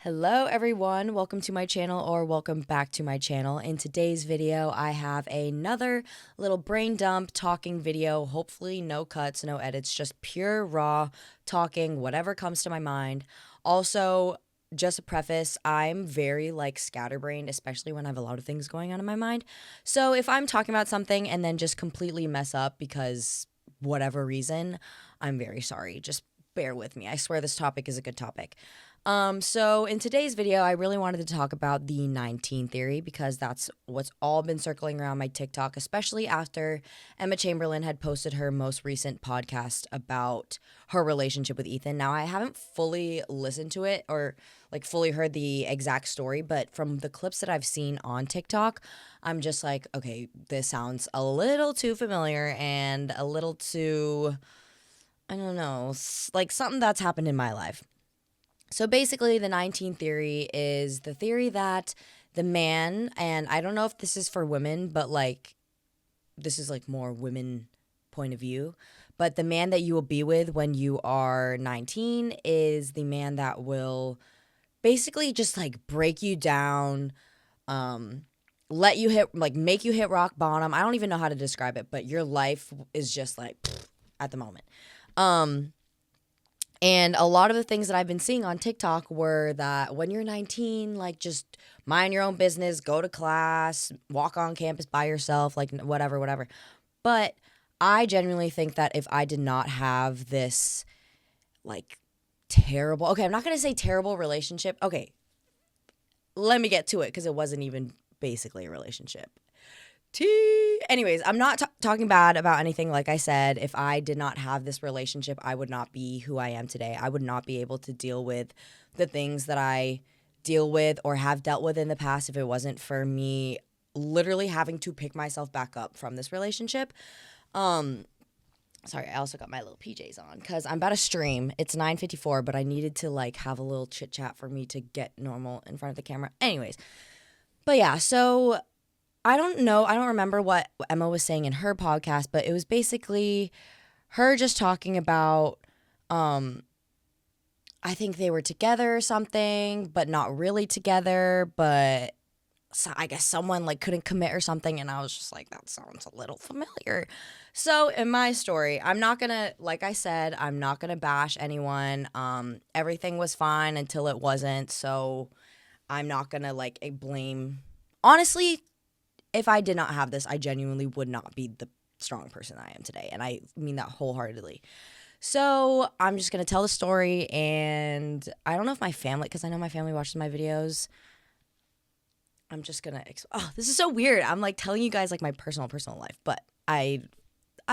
Hello everyone, welcome to my channel or welcome back to my channel. In today's video, I have another little brain dump talking video, hopefully no cuts, no edits, just pure raw talking, whatever comes to my mind. Also, just a preface, I'm very scatterbrained, especially when I have a lot of things going on in my mind. So if I'm talking about something and then just completely mess up because whatever reason, I'm very sorry. Just bear with me. I swear this topic is a good topic. So in today's video, I really wanted to talk about the 19 theory because that's what's all been circling around my TikTok, especially after Emma Chamberlain had posted her most recent podcast about her relationship with Ethan. Now, I haven't fully listened to it or fully heard the exact story, but from the clips that I've seen on TikTok, I'm just like, okay, this sounds a little too familiar and a little too, I don't know, like something that's happened in my life. So basically, the 19 theory is the theory that the man, and I don't know if this is for women, but this is more women point of view, but the man that you will be with when you are 19 is the man that will basically just break you down, let you hit, make you hit rock bottom. I don't even know how to describe it, but your life is just at the moment. And a lot of the things that I've been seeing on TikTok were that when you're 19, just mind your own business, go to class, walk on campus by yourself, whatever. But I genuinely think that if I did not have this, terrible, okay, I'm not going to say terrible relationship. Okay, let me get to it because it wasn't even basically a relationship. Anyways, I'm not talking bad about anything. Like I said, if I did not have this relationship, I would not be who I am today. I would not be able to deal with the things that I deal with or have dealt with in the past if it wasn't for me literally having to pick myself back up from this relationship. Sorry, I also got my little PJs on because I'm about to stream. It's 9:54, but I needed to have a little chit chat for me to get normal in front of the camera. Anyways, but yeah, so I don't know. I don't remember what Emma was saying in her podcast, but it was basically her just talking about, I think they were together or something, but not really together. But so I guess someone couldn't commit or something. And I was just like, that sounds a little familiar. So in my story, I'm not going to, like I said, I'm not going to bash anyone. Everything was fine until it wasn't. So I'm not going to blame. Honestly, if I did not have this, I genuinely would not be the strong person I am today. And I mean that wholeheartedly. So I'm just going to tell the story. And I don't know if my family, because I know my family watches my videos. I'm just going to, oh, this is so weird. I'm telling you guys my personal life. But I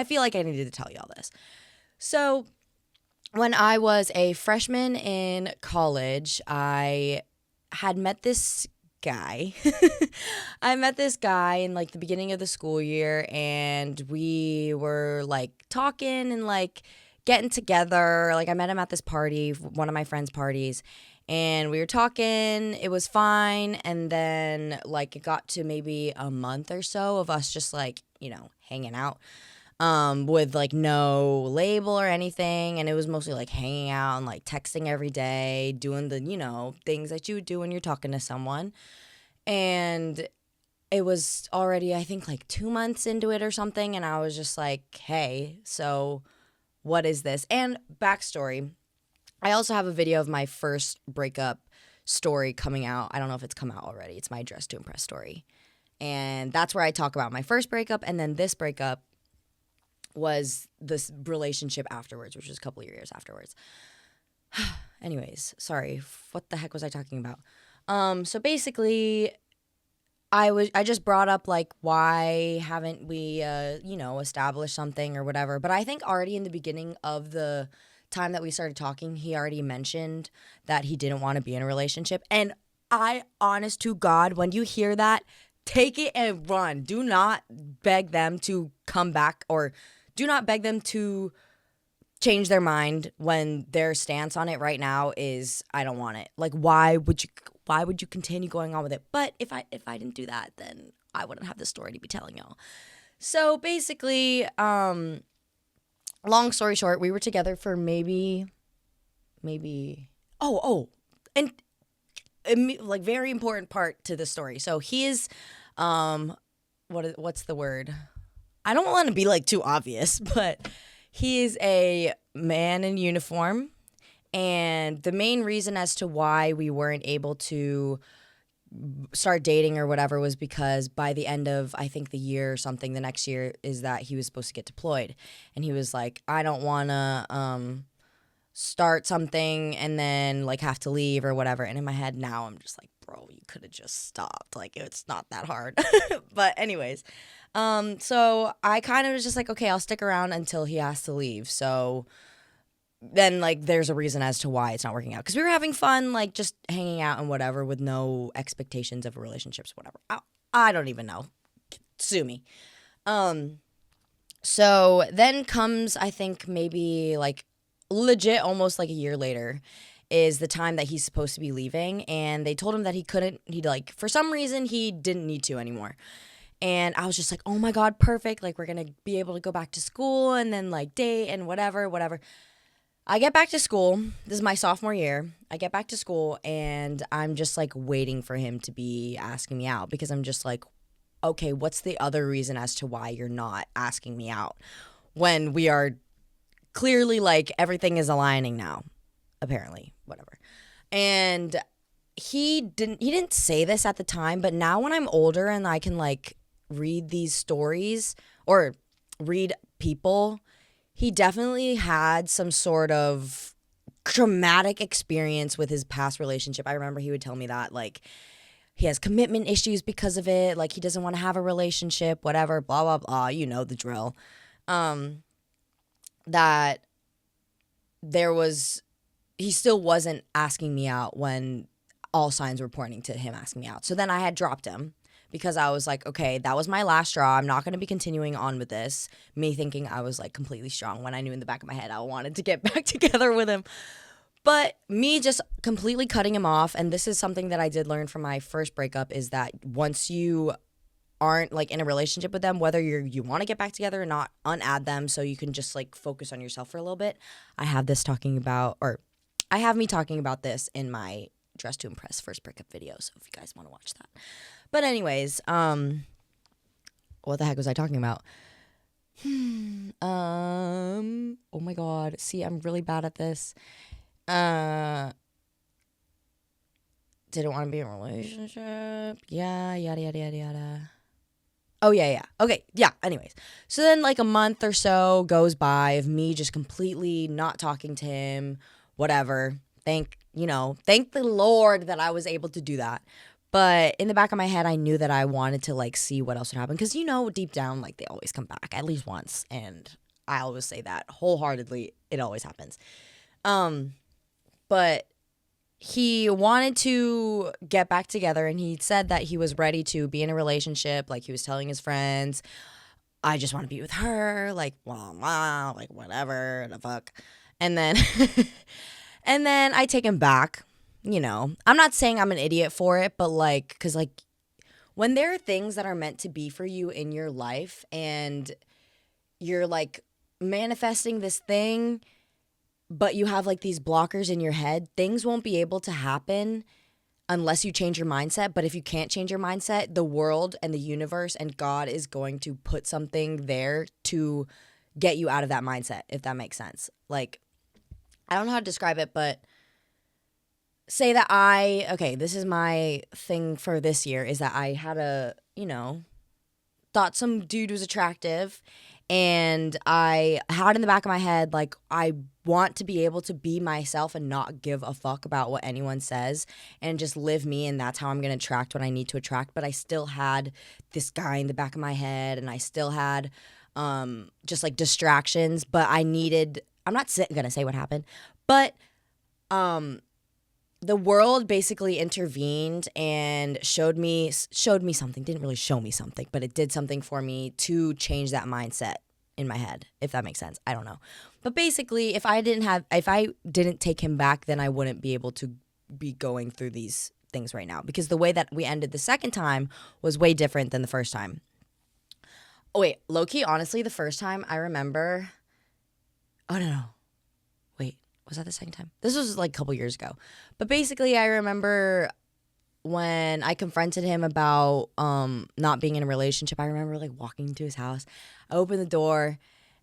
feel like I needed to tell you all this. So when I was a freshman in college, I had met this guy. I met this guy in the beginning of the school year, and we were talking and getting together. I met him at this party, one of my friends' parties, and we were talking. It was fine, and then it got to maybe a month or so of us just hanging out. With no label or anything, and it was mostly hanging out and texting every day, doing the things that you would do when you're talking to someone. And it was already, I think, 2 months into it or something, and I was just like, hey, so what is this? And backstory, I also have a video of my first breakup story coming out. I don't know if it's come out already. It's my Dress to Impress story, and that's where I talk about my first breakup, and then this breakup was this relationship afterwards, which was a couple of years afterwards. Anyways, sorry, what the heck was I talking about? So basically, I just brought up why haven't we established something or whatever. But I think already in the beginning of the time that we started talking, he already mentioned that he didn't want to be in a relationship. And honest to God, when you hear that, take it and run. Do not beg them to come back, or do not beg them to change their mind when their stance on it right now is, I don't want it. Why would you continue going on with it? But if I didn't do that, then I wouldn't have this story to be telling y'all. So basically, long story short, we were together for maybe and like very important part to the story. So he is, what's the word? I don't want to be like too obvious, but he is a man in uniform. And the main reason as to why we weren't able to start dating or whatever was because by the end of, I think, the year or something, the next year, is that he was supposed to get deployed. And he was like, I don't want to start something and then like have to leave or whatever. And in my head now, I'm just like, bro, you could have just stopped. Like, it's not that hard. But anyways, so I kind of was just like, okay, I'll stick around until he has to leave. So then like there's a reason as to why it's not working out, because we were having fun, like just hanging out and whatever, with no expectations of relationships, whatever. I don't even know. Sue me. So then comes, I think, maybe like legit almost like a year later is the time that he's supposed to be leaving, and they told him that he like, for some reason he didn't need to anymore. And I was just like, oh my God, perfect. Like, we're going to be able to go back to school and then like date and whatever. I get back to school. This is my sophomore year. I get back to school and I'm just like waiting for him to be asking me out, because I'm just like, okay, what's the other reason as to why you're not asking me out when we are clearly like everything is aligning now, apparently, whatever. And he didn't say this at the time, but now when I'm older and I can like read these stories or read people, he definitely had some sort of traumatic experience with his past relationship. I remember he would tell me that, like, he has commitment issues because of it. Like, he doesn't want to have a relationship, whatever, blah, blah, blah. You know the drill. That he still wasn't asking me out when all signs were pointing to him asking me out. So then I had dropped him, because I was like, okay, that was my last straw. I'm not going to be continuing on with this. Me thinking I was like completely strong, when I knew in the back of my head I wanted to get back together with him. But me just completely cutting him off, and this is something that I did learn from my first breakup, is that once you aren't like in a relationship with them, whether you want to get back together or not, unadd them so you can just like focus on yourself for a little bit. I have me talking about this in my Dress to Impress first breakup video, so if you guys want to watch that. But anyways, what the heck was I talking about? Oh my God. See, I'm really bad at this. Didn't want to be in a relationship. Yeah, yada, yada, yada, yada. Oh, yeah. Okay, yeah, anyways. So then like a month or so goes by of me just completely not talking to him, whatever. Thank the Lord that I was able to do that. But in the back of my head, I knew that I wanted to like see what else would happen, because deep down, like, they always come back at least once, and I always say that wholeheartedly. It always happens. But he wanted to get back together, and he said that he was ready to be in a relationship. Like, he was telling his friends, I just want to be with her, like, blah, like, whatever the fuck. And then and then I take him back. I'm not saying I'm an idiot for it, but like, because like, when there are things that are meant to be for you in your life and you're like manifesting this thing, but you have like these blockers in your head, things won't be able to happen unless you change your mindset. But if you can't change your mindset, the world and the universe and God is going to put something there to get you out of that mindset, if that makes sense. Like, I don't know how to describe it, but say that this is my thing for this year, is that I had thought some dude was attractive, and I had in the back of my head, like, I want to be able to be myself and not give a fuck about what anyone says and just live me, and that's how I'm going to attract what I need to attract. But I still had this guy in the back of my head, and I still had just like distractions, but I'm not going to say what happened, but the world basically intervened and showed me something. Didn't really show me something, but it did something for me to change that mindset in my head, if that makes sense. I don't know. But basically, if I didn't take him back, then I wouldn't be able to be going through these things right now, because the way that we ended the second time was way different than the first time. Oh, wait, low-key, honestly, the first time I remember... Oh, no. Wait, was that the second time? This was like a couple years ago. But basically, I remember when I confronted him about not being in a relationship, I remember like walking to his house. I opened the door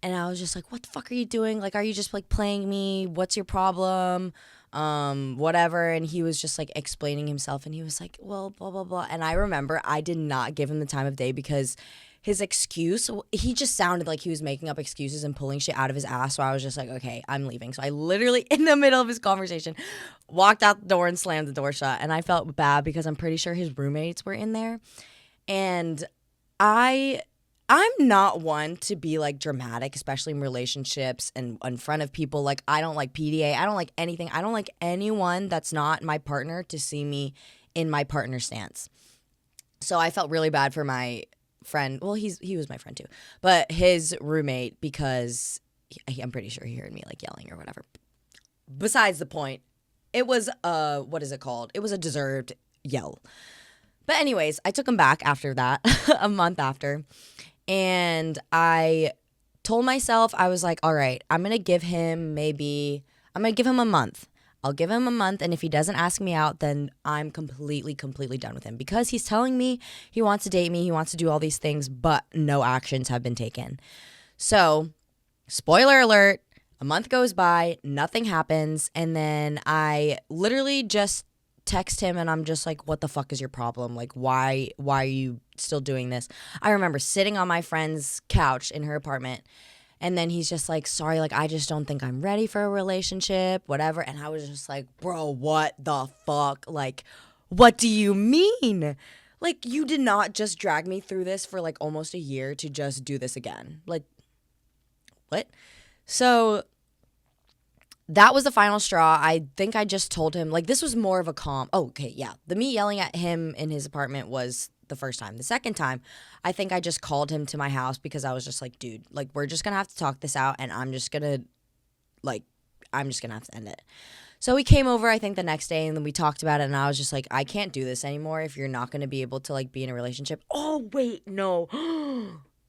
and I was just like, what the fuck are you doing? Like, are you just like playing me? What's your problem? Whatever. And he was just like explaining himself and he was like, well, blah, blah, blah. And I remember I did not give him the time of day because his excuse, he just sounded like he was making up excuses and pulling shit out of his ass. So I was just like, okay, I'm leaving. So I literally, in the middle of his conversation, walked out the door and slammed the door shut. And I felt bad because I'm pretty sure his roommates were in there. And I'm not one to be like dramatic, especially in relationships and in front of people. Like, I don't like PDA. I don't like anything. I don't like anyone that's not my partner to see me in my partner stance. So I felt really bad for my friend. Well, he was my friend too, but his roommate, because I'm pretty sure he heard me like yelling or whatever. Besides the point, it was what is it called? It was a deserved yell. But anyways, I took him back after that, a month after. And I told myself, I was like, all right, I'm going to give him a month. I'll give him a month. And if he doesn't ask me out, then I'm completely done with him. Because he's telling me he wants to date me. He wants to do all these things, but no actions have been taken. So, spoiler alert, a month goes by, nothing happens. And then I literally just text him and I'm just like, what the fuck is your problem? Like, why are you still doing this? I remember sitting on my friend's couch in her apartment and then he's just like, sorry, like, I just don't think I'm ready for a relationship, whatever. And I was just like, bro, what the fuck? Like, what do you mean? Like, you did not just drag me through this for like almost a year to just do this again. Like, what? So that was the final straw. I think I just told him, like, this was more of a calm. Oh, okay, yeah. The me yelling at him in his apartment was the first time. The second time, I think I just called him to my house because I was just like, dude, like, we're just going to have to talk this out and I'm just going to have to end it. So he came over, I think, the next day and then we talked about it and I was just like, I can't do this anymore if you're not going to be able to, like, be in a relationship. Oh, wait, no.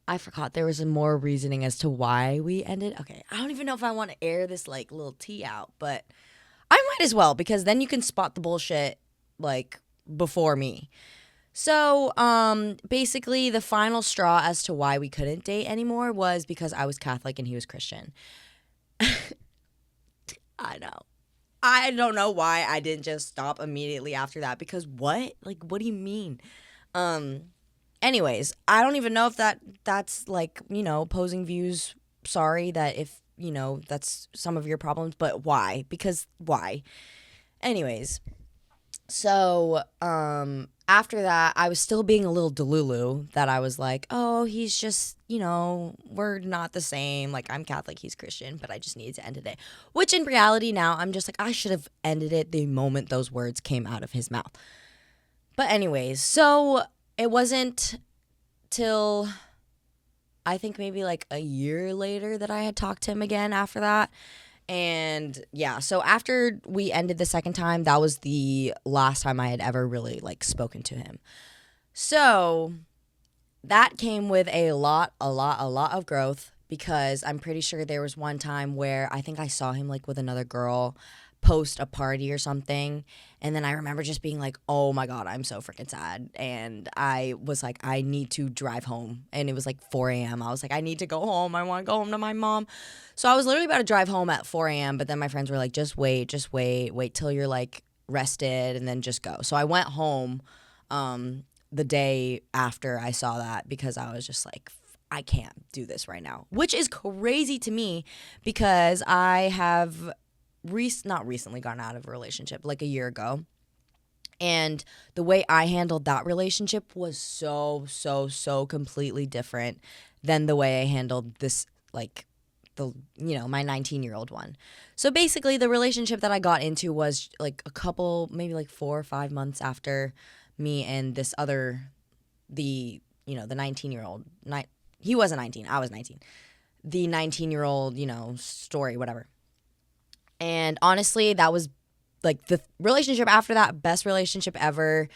I forgot there was more reasoning as to why we ended. Okay, I don't even know if I want to air this like little tea out, but I might as well because then you can spot the bullshit like before me. So, basically the final straw as to why we couldn't date anymore was because I was Catholic and he was Christian. I know. I don't know why I didn't just stop immediately after that because what? Like, what do you mean? Anyways, I don't even know if that's like, opposing views. Sorry that if, that's some of your problems, but why? Because why? Anyways, so after that, I was still being a little delulu that I was like, oh, he's just, we're not the same. Like, I'm Catholic, he's Christian, but I just needed to end it. Which in reality now, I'm just like, I should have ended it the moment those words came out of his mouth. But anyways, so it wasn't till I think maybe like a year later that I had talked to him again after that. And yeah, so after we ended the second time, that was the last time I had ever really like spoken to him. So that came with a lot of growth because I'm pretty sure there was one time where I think I saw him like with another girl post a party or something. And then I remember just being like, oh my God, I'm so freaking sad. And I was like, I need to drive home. And it was like 4 a.m. I was like, I need to go home. I want to go home to my mom. So I was literally about to drive home at 4 a.m. But then my friends were like, just wait till you're like rested and then just go. So I went home the day after I saw that because I was just like, I can't do this right now. Which is crazy to me because I have not recently gotten out of a relationship, like a year ago. And the way I handled that relationship was so completely different than the way I handled this, like, my 19-year-old one. So basically the relationship that I got into was like a couple, maybe like 4 or 5 months after me and this other, the 19-year-old, he wasn't 19, I was 19. The 19-year-old, story, whatever. And honestly, that was like the relationship after that, best relationship ever.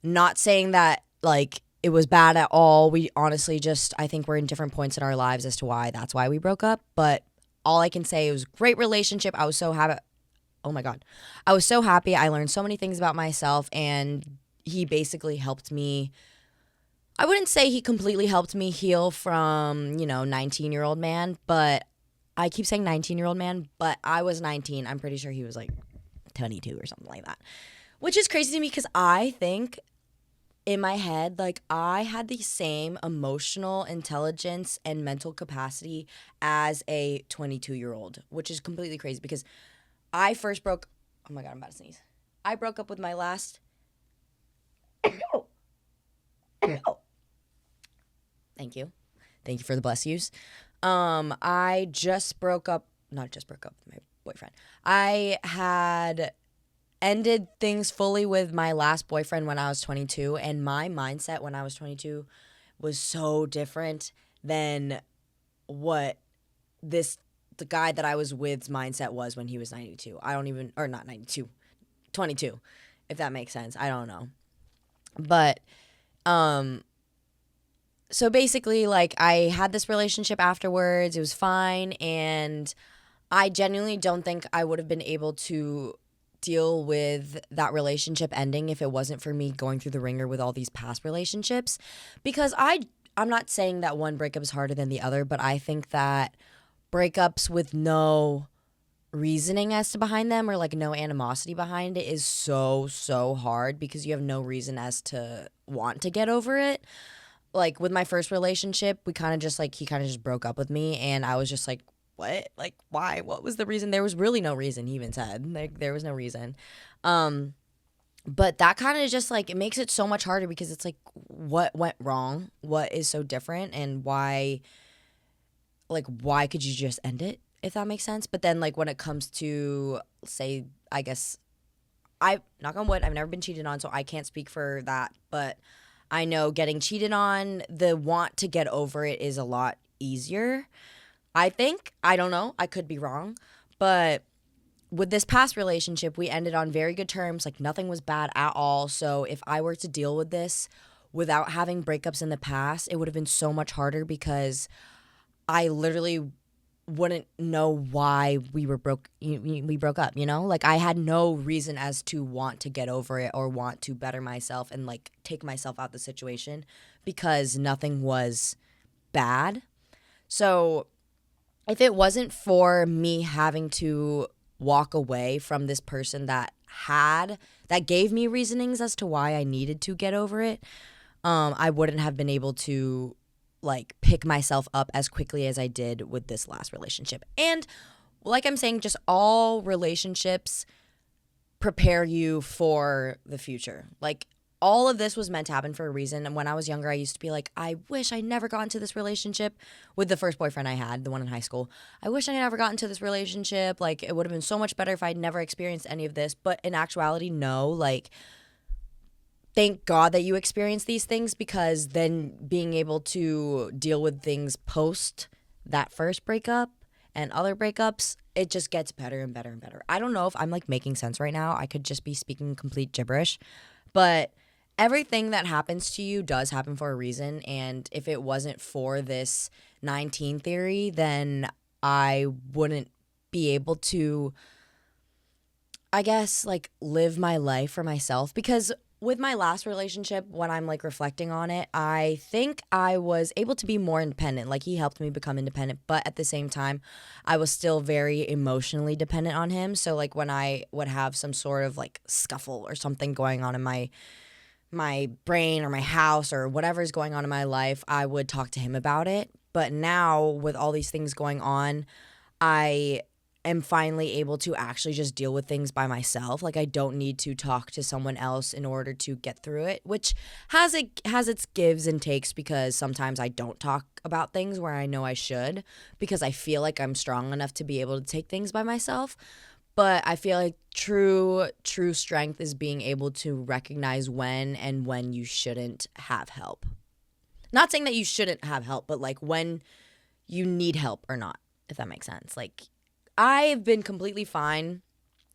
Not saying that like it was bad at all. We honestly just, I think we're in different points in our lives as to why that's why we broke up. But all I can say, it was a great relationship. I was so happy. Oh my God. I was so happy. I learned so many things about myself. And he basically helped me. I wouldn't say he completely helped me heal from, 19-year-old man, but I keep saying 19-year-old man, but I was 19. I'm pretty sure he was like 22 or something like that, which is crazy to me because I think in my head, like, I had the same emotional intelligence and mental capacity as a 22-year-old, which is completely crazy because I first broke. Oh my God, I'm about to sneeze. I broke up with my last. Thank you. Thank you for the bless yous. I just broke up, not just broke up with my boyfriend. I had ended things fully with my last boyfriend when I was 22, and my mindset when I was 22 was so different than what the guy that I was with's mindset was when he was 92. I don't even, or not 92, 22, if that makes sense. I don't know. But, so basically, like, I had this relationship afterwards. It was fine, and I genuinely don't think I would have been able to deal with that relationship ending if it wasn't for me going through the ringer with all these past relationships. Because I'm not saying that one breakup is harder than the other, but I think that breakups with no reasoning as to behind them, or like no animosity behind it, is so hard because you have no reason as to want to get over it. Like with my first relationship, we kind of just like, he kind of just broke up with me, and I was just like, what? Like, why? What was the reason? There was really no reason, he even said. Like, there was no reason. But that kind of just like, it makes it so much harder because it's like, what went wrong? What is so different? And why could you just end it, if that makes sense? But then, like, when it comes to, say, I guess, knock on wood, I've never been cheated on, so I can't speak for that. But I know getting cheated on, the want to get over it is a lot easier. I think. I don't know. I could be wrong. But with this past relationship, we ended on very good terms. Like, nothing was bad at all. So if I were to deal with this without having breakups in the past, it would have been so much harder because I literally wouldn't know why we broke up, Like, I had no reason as to want to get over it or want to better myself and like take myself out the situation because nothing was bad. So if it wasn't for me having to walk away from this person that gave me reasonings as to why I needed to get over it, I wouldn't have been able to like pick myself up as quickly as I did with this last relationship. And like I'm saying, just all relationships prepare you for the future. Like, all of this was meant to happen for a reason. And when I was younger, I used to be like, I wish I never got into this relationship with the first boyfriend I had, the one in high school. I wish I never got into this relationship. Like, it would have been so much better if I'd never experienced any of this. But in actuality, no. Like, thank God that you experienced these things, because then being able to deal with things post that first breakup and other breakups, it just gets better and better and better. I don't know if I'm like making sense right now. I could just be speaking complete gibberish, but everything that happens to you does happen for a reason. And if it wasn't for this 19 theory, then I wouldn't be able to, I guess, like, live my life for myself. Because with my last relationship, when I'm like reflecting on it, I think I was able to be more independent. Like, he helped me become independent, but at the same time, I was still very emotionally dependent on him. So like, when I would have some sort of like scuffle or something going on in my brain or my house or whatever's going on in my life, I would talk to him about it. But now with all these things going on, I am finally able to actually just deal with things by myself. Like, I don't need to talk to someone else in order to get through it, which has its gives and takes, because sometimes I don't talk about things where I know I should, because I feel like I'm strong enough to be able to take things by myself. But I feel like true strength is being able to recognize when you shouldn't have help. Not saying that you shouldn't have help, but like when you need help or not, if that makes sense. Like, I've been completely fine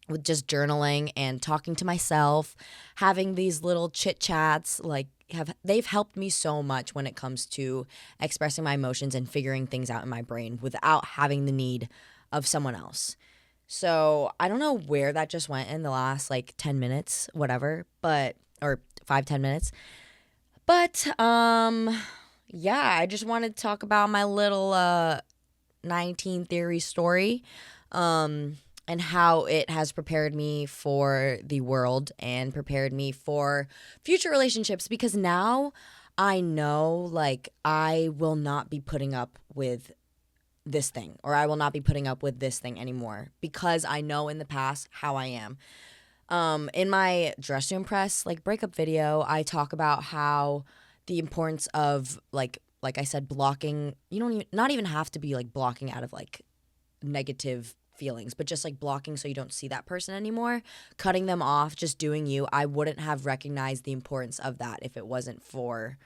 with just journaling and talking to myself, having these little chit chats. Like, they've helped me so much when it comes to expressing my emotions and figuring things out in my brain without having the need of someone else. So I don't know where that just went in the last like 10 minutes, whatever. But or 5-10 minutes. But yeah, I just wanted to talk about my little 19 theory story, and how it has prepared me for the world and prepared me for future relationships, because now I know, like, I will not be putting up with this thing, or I will not be putting up with this thing anymore, because I know in the past how I am. In my Dress to Impress like breakup video, I talk about how the importance of like I said, blocking. You don't even, not even have to be like blocking out of like negative feelings, but just like blocking so you don't see that person anymore, cutting them off, just doing you. I wouldn't have recognized the importance of that if it wasn't for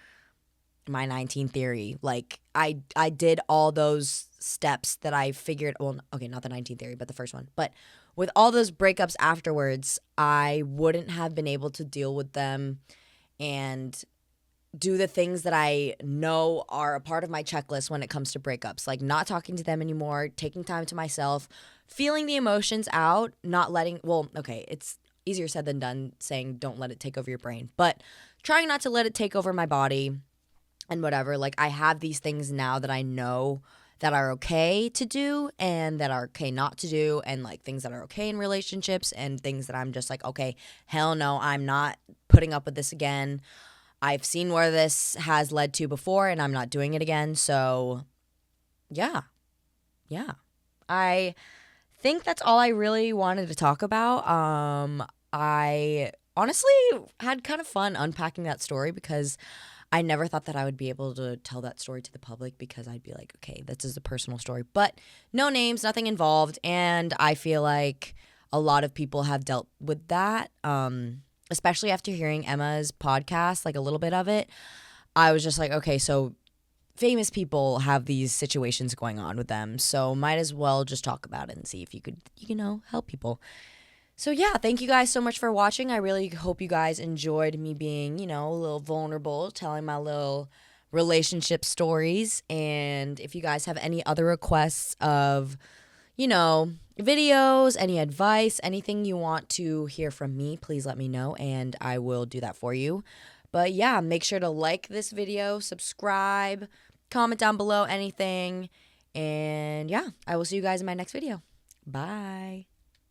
my 19 theory. Like I did all those steps that I figured, well, okay, not the 19 theory, but the first one. But with all those breakups afterwards, I wouldn't have been able to deal with them and do the things that I know are a part of my checklist when it comes to breakups, like not talking to them anymore, taking time to myself, feeling the emotions out, not letting, well, okay, it's easier said than done saying don't let it take over your brain, but trying not to let it take over my body and whatever. Like, I have these things now that I know that are okay to do and that are okay not to do, and like things that are okay in relationships and things that I'm just like, okay, hell no, I'm not putting up with this again. I've seen where this has led to before and I'm not doing it again. So, yeah. Yeah. I think that's all I really wanted to talk about. I honestly had kind of fun unpacking that story, because I never thought that I would be able to tell that story to the public, because I'd be like, okay, this is a personal story, but no names, nothing involved. And I feel like a lot of people have dealt with that, especially after hearing Emma's podcast, like a little bit of it. I was just like, okay, so famous people have these situations going on with them, so might as well just talk about it and see if you could, help people. So yeah, thank you guys so much for watching. I really hope you guys enjoyed me being, a little vulnerable, telling my little relationship stories. And if you guys have any other requests of, videos, any advice, anything you want to hear from me, please let me know and I will do that for you. But yeah, make sure to like this video, subscribe, comment down below anything. And yeah, I will see you guys in my next video. Bye.